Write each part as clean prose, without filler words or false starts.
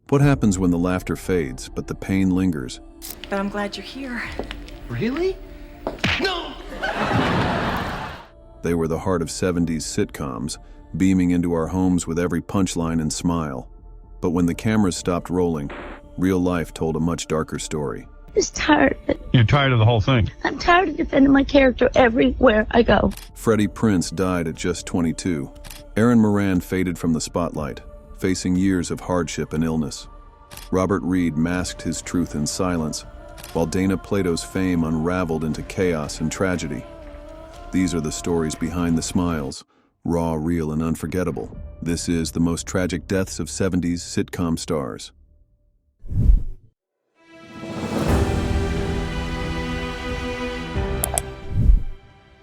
What happens when the laughter fades, but the pain lingers? But I'm glad you're here. Really? No! They were the heart of 70s sitcoms, beaming into our homes with every punchline and smile. But when the cameras stopped rolling, real life told a much darker story. I'm just tired of it. You're tired of the whole thing? I'm tired of defending my character everywhere I go. Freddie Prinze died at just 22. Erin Moran faded from the spotlight, facing years of hardship and illness. Robert Reed masked his truth in silence, while Dana Plato's fame unraveled into chaos and tragedy. These are the stories behind the smiles, raw, real, and unforgettable. This is the most tragic deaths of 70s sitcom stars.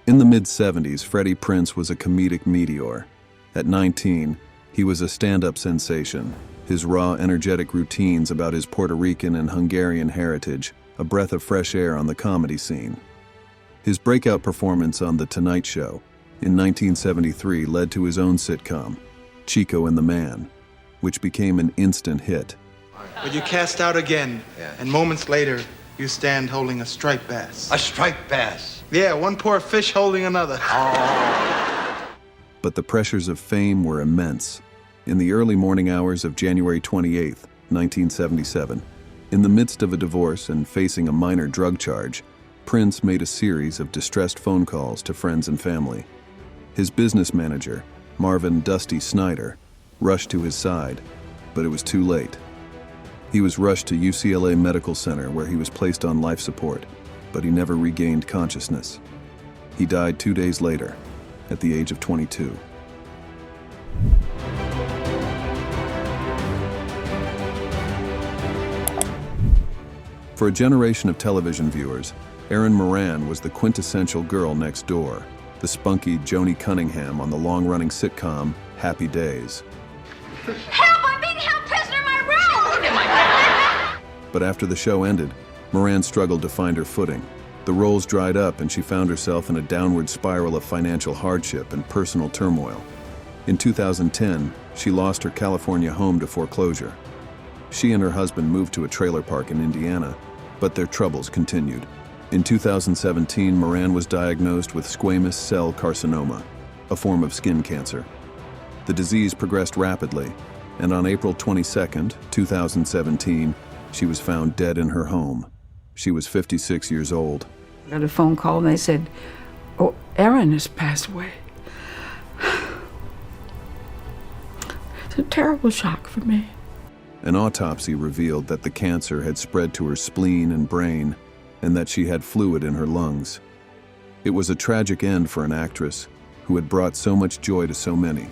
In the mid-70s, Freddie Prince was a comedic meteor. At 19, he was a stand-up sensation. His raw, energetic routines about his Puerto Rican and Hungarian heritage, a breath of fresh air on the comedy scene. His breakout performance on The Tonight Show in 1973 led to his own sitcom, Chico and the Man, which became an instant hit. But you cast out again, and moments later, you stand holding a striped bass. A striped bass? Yeah, one poor fish holding another. But the pressures of fame were immense. In the early morning hours of January 28, 1977, in the midst of a divorce and facing a minor drug charge, Prince made a series of distressed phone calls to friends and family. His business manager, Marvin "Dusty" Snyder, rushed to his side, but it was too late. He was rushed to UCLA Medical Center where he was placed on life support, but he never regained consciousness. He died 2 days later, at the age of 22. For a generation of television viewers, Erin Moran was the quintessential girl next door, the spunky Joni Cunningham on the long-running sitcom Happy Days. Help! I'm being held prisoner in my room! But after the show ended, Moran struggled to find her footing. The roles dried up and she found herself in a downward spiral of financial hardship and personal turmoil. In 2010, she lost her California home to foreclosure. She and her husband moved to a trailer park in Indiana, but their troubles continued. In 2017, Moran was diagnosed with squamous cell carcinoma, a form of skin cancer. The disease progressed rapidly, and on April 22, 2017, she was found dead in her home. She was 56 years old. I got a phone call and they said, "Oh, Erin has passed away." It's a terrible shock for me. An autopsy revealed that the cancer had spread to her spleen and brain, and that she had fluid in her lungs. It was a tragic end for an actress who had brought so much joy to so many.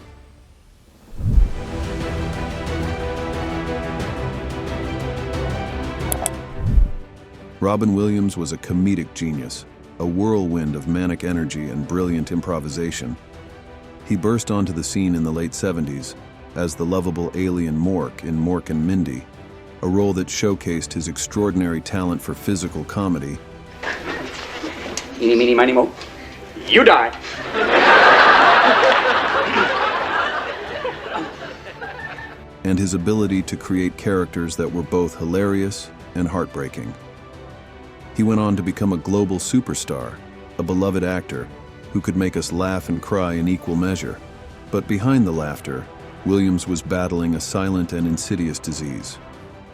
Robin Williams was a comedic genius, a whirlwind of manic energy and brilliant improvisation. He burst onto the scene in the late 70s as the lovable alien Mork in Mork and Mindy, a role that showcased his extraordinary talent for physical comedy. Eeny, meeny, miny, moe. You die. And his ability to create characters that were both hilarious and heartbreaking. He went on to become a global superstar, a beloved actor who could make us laugh and cry in equal measure. But behind the laughter, Williams was battling a silent and insidious disease.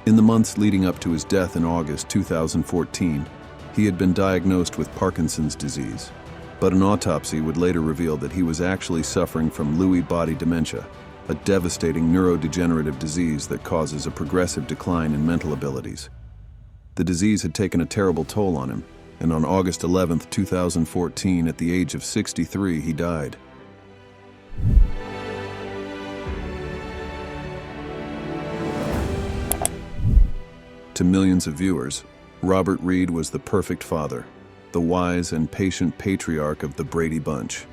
In the months leading up to his death in August 2014, he had been diagnosed with Parkinson's disease, but an autopsy would later reveal that he was actually suffering from Lewy body dementia, a devastating neurodegenerative disease that causes a progressive decline in mental abilities. The disease had taken a terrible toll on him, and on August 11, 2014, at the age of 63, he died. To millions of viewers, Robert Reed was the perfect father, the wise and patient patriarch of the Brady Bunch.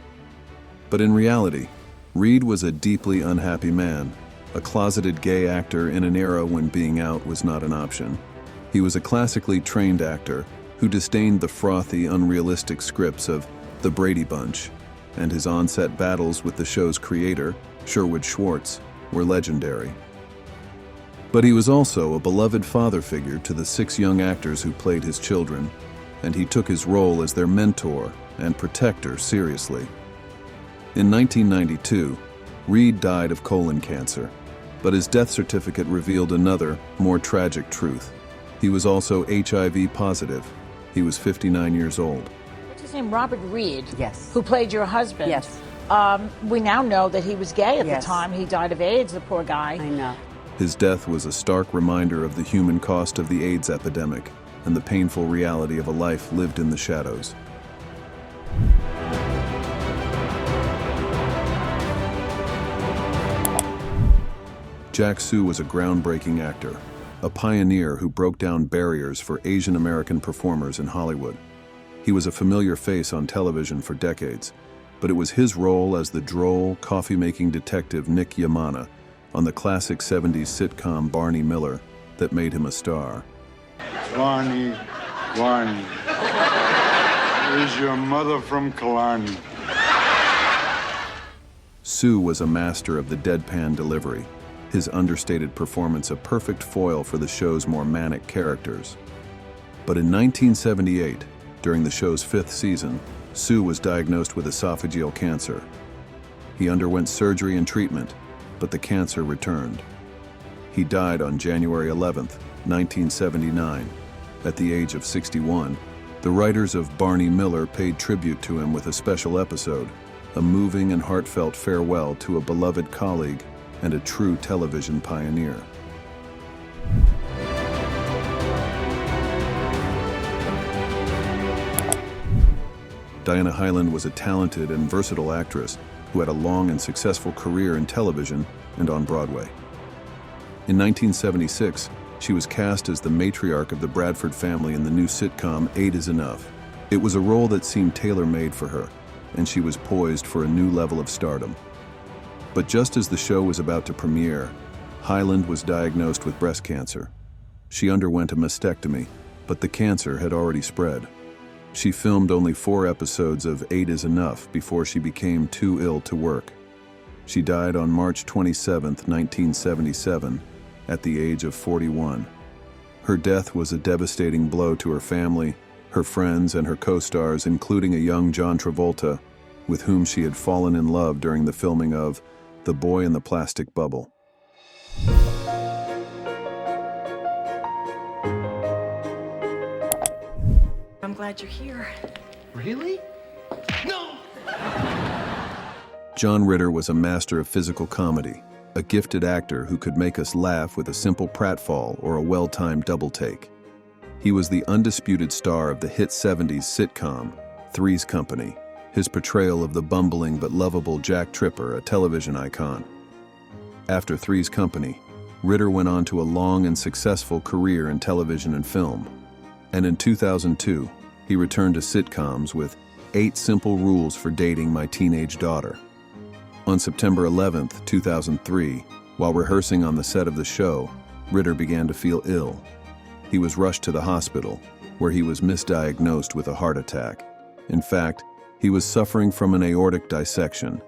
But in reality, Reed was a deeply unhappy man, a closeted gay actor in an era when being out was not an option. He was a classically trained actor who disdained the frothy, unrealistic scripts of The Brady Bunch, and his on-set battles with the show's creator, Sherwood Schwartz, were legendary. But he was also a beloved father figure to the 6 young actors who played his children, and he took his role as their mentor and protector seriously. In 1992, Reed died of colon cancer, but his death certificate revealed another, more tragic truth. He was also HIV positive. He was 59 years old. What's his name? Robert Reed. Yes. Who played your husband. Yes. We now know that he was gay at Yes. the time. He died of AIDS, the poor guy. I know. His death was a stark reminder of the human cost of the AIDS epidemic and the painful reality of a life lived in the shadows. Jack Soo was a groundbreaking actor, a pioneer who broke down barriers for Asian American performers in Hollywood. He was a familiar face on television for decades, but it was his role as the droll, coffee-making detective Nick Yamana on the classic 70s sitcom Barney Miller that made him a star. Barney, is your mother from Killarney? Soo was a master of the deadpan delivery, his understated performance a perfect foil for the show's more manic characters. But in 1978, during the show's 5th season, Soo was diagnosed with esophageal cancer. He underwent surgery and treatment, but the cancer returned. He died on January 11, 1979. At the age of 61, the writers of Barney Miller paid tribute to him with a special episode, a moving and heartfelt farewell to a beloved colleague and a true television pioneer. Diana Highland was a talented and versatile actress who had a long and successful career in television and on Broadway. In 1976, she was cast as the matriarch of the Bradford family in the new sitcom 8 is Enough. It was a role that seemed tailor-made for her, and she was poised for a new level of stardom. But just as the show was about to premiere, Highland was diagnosed with breast cancer. She underwent a mastectomy, but the cancer had already spread. She filmed only 4 episodes of 8 is Enough before she became too ill to work. She died on March 27, 1977, at the age of 41. Her death was a devastating blow to her family, her friends, and her co-stars, including a young John Travolta, with whom she had fallen in love during the filming of The Boy in the Plastic Bubble. I'm glad you're here. Really? No! John Ritter was a master of physical comedy, a gifted actor who could make us laugh with a simple pratfall or a well-timed double take. He was the undisputed star of the hit 70s sitcom, Three's Company, his portrayal of the bumbling but lovable Jack Tripper, a television icon. After Three's Company, Ritter went on to a long and successful career in television and film. And in 2002, he returned to sitcoms with 8 Simple Rules for Dating My Teenage Daughter. On September 11, 2003, while rehearsing on the set of the show, Ritter began to feel ill. He was rushed to the hospital, where he was misdiagnosed with a heart attack. In fact, he was suffering from an aortic dissection,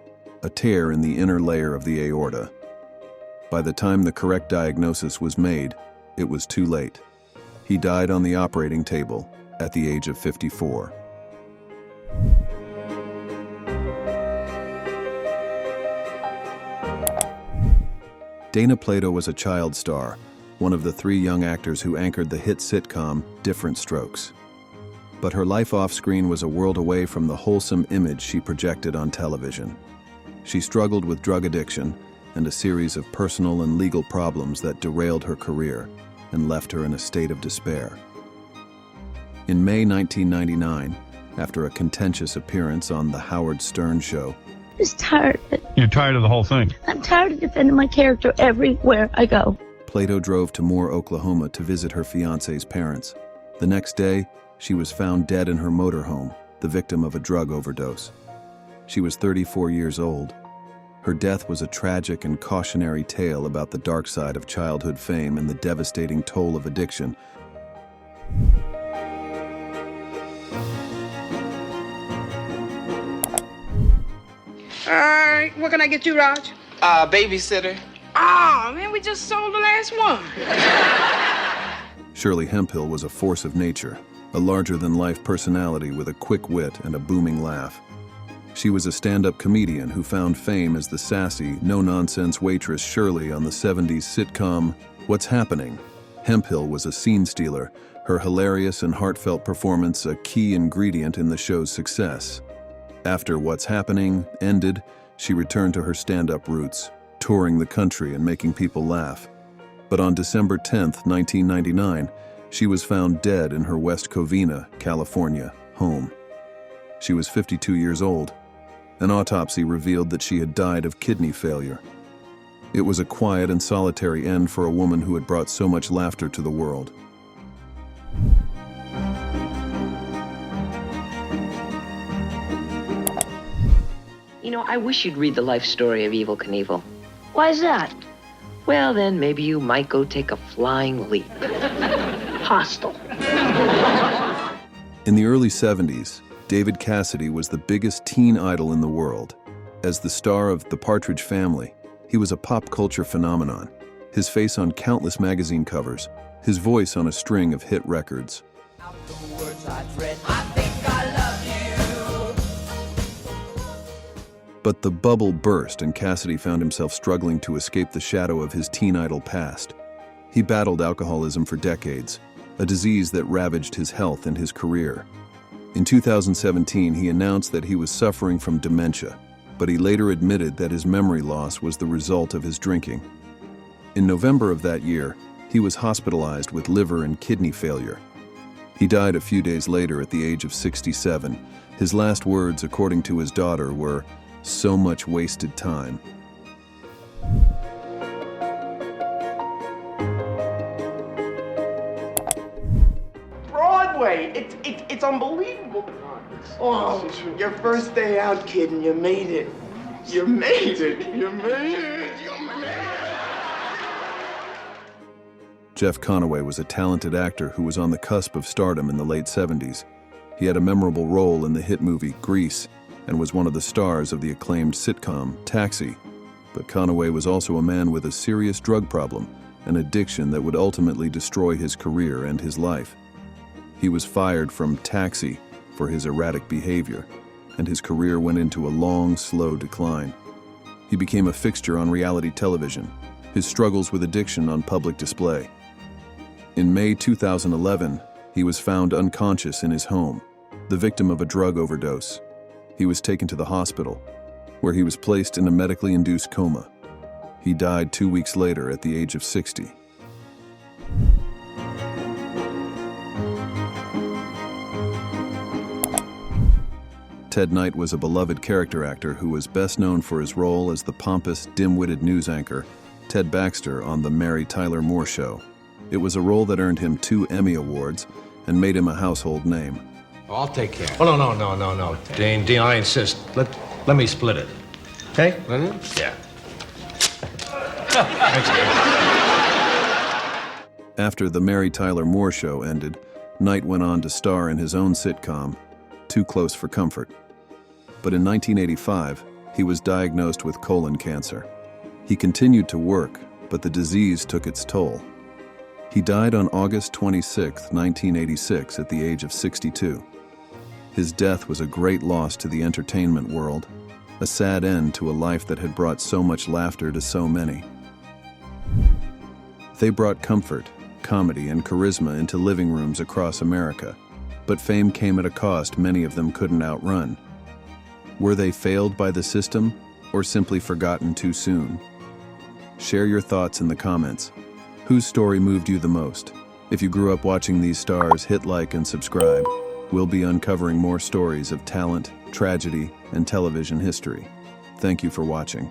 a tear in the inner layer of the aorta. By the time the correct diagnosis was made, it was too late. He died on the operating table at the age of 54. Dana Plato was a child star, one of the 3 young actors who anchored the hit sitcom Different Strokes. But her life off-screen was a world away from the wholesome image she projected on television. She struggled with drug addiction and a series of personal and legal problems that derailed her career and left her in a state of despair. In May 1999, after a contentious appearance on The Howard Stern Show, I'm just tired of it. You're tired of the whole thing? I'm tired of defending my character everywhere I go. Plato drove to Moore, Oklahoma to visit her fiancé's parents. The next day, she was found dead in her motorhome, the victim of a drug overdose. She was 34 years old. Her death was a tragic and cautionary tale about the dark side of childhood fame and the devastating toll of addiction. All right, what can I get you, Raj? Babysitter. Oh, man, we just sold the last one. Shirley Hemphill was a force of nature, a larger-than-life personality with a quick wit and a booming laugh. She was a stand-up comedian who found fame as the sassy, no-nonsense waitress Shirley on the 70s sitcom What's Happening? Hemphill was a scene stealer, her hilarious and heartfelt performance a key ingredient in the show's success. After What's Happening ended, she returned to her stand-up roots, touring the country and making people laugh. But on December 10, 1999, she was found dead in her West Covina, California, home. She was 52 years old. An autopsy revealed that she had died of kidney failure. It was a quiet and solitary end for a woman who had brought so much laughter to the world. You know, I wish you'd read the life story of Evel Knievel. Why is that? Well, then maybe you might go take a flying leap. Hostile. In the early 70s, David Cassidy was the biggest teen idol in the world. As the star of The Partridge Family, he was a pop culture phenomenon, his face on countless magazine covers, his voice on a string of hit records. But the bubble burst and Cassidy found himself struggling to escape the shadow of his teen idol past. He battled alcoholism for decades, a disease that ravaged his health and his career. In 2017, he announced that he was suffering from dementia, but he later admitted that his memory loss was the result of his drinking. In November of that year, he was hospitalized with liver and kidney failure. He died a few days later at the age of 67. His last words, according to his daughter, were, "So much wasted time." Broadway! It's unbelievable. Oh, your first day out, kid, and you made it. You made it. You made it. You made it. Jeff Conaway was a talented actor who was on the cusp of stardom in the late 70s. He had a memorable role in the hit movie Grease and was one of the stars of the acclaimed sitcom Taxi. But Conaway was also a man with a serious drug problem, an addiction that would ultimately destroy his career and his life. He was fired from Taxi for his erratic behavior, and his career went into a long, slow decline. He became a fixture on reality television, his struggles with addiction on public display. In May 2011, he was found unconscious in his home, the victim of a drug overdose. He was taken to the hospital, where he was placed in a medically induced coma. He died 2 weeks later at the age of 60. Ted Knight was a beloved character actor who was best known for his role as the pompous, dim-witted news anchor, Ted Baxter, on The Mary Tyler Moore Show. It was a role that earned him 2 Emmy Awards and made him a household name. Oh, I'll take care. Oh, no. Dean, I insist. Let me split it. Okay? Yeah. Thanks, Dean. After The Mary Tyler Moore Show ended, Knight went on to star in his own sitcom, Too Close for Comfort. But in 1985, he was diagnosed with colon cancer. He continued to work, but the disease took its toll. He died on August 26, 1986, at the age of 62. His death was a great loss to the entertainment world, a sad end to a life that had brought so much laughter to so many. They brought comfort, comedy, and charisma into living rooms across America, but fame came at a cost many of them couldn't outrun. Were they failed by the system, or simply forgotten too soon? Share your thoughts in the comments. Whose story moved you the most? If you grew up watching these stars, hit like and subscribe. We'll be uncovering more stories of talent, tragedy, and television history. Thank you for watching.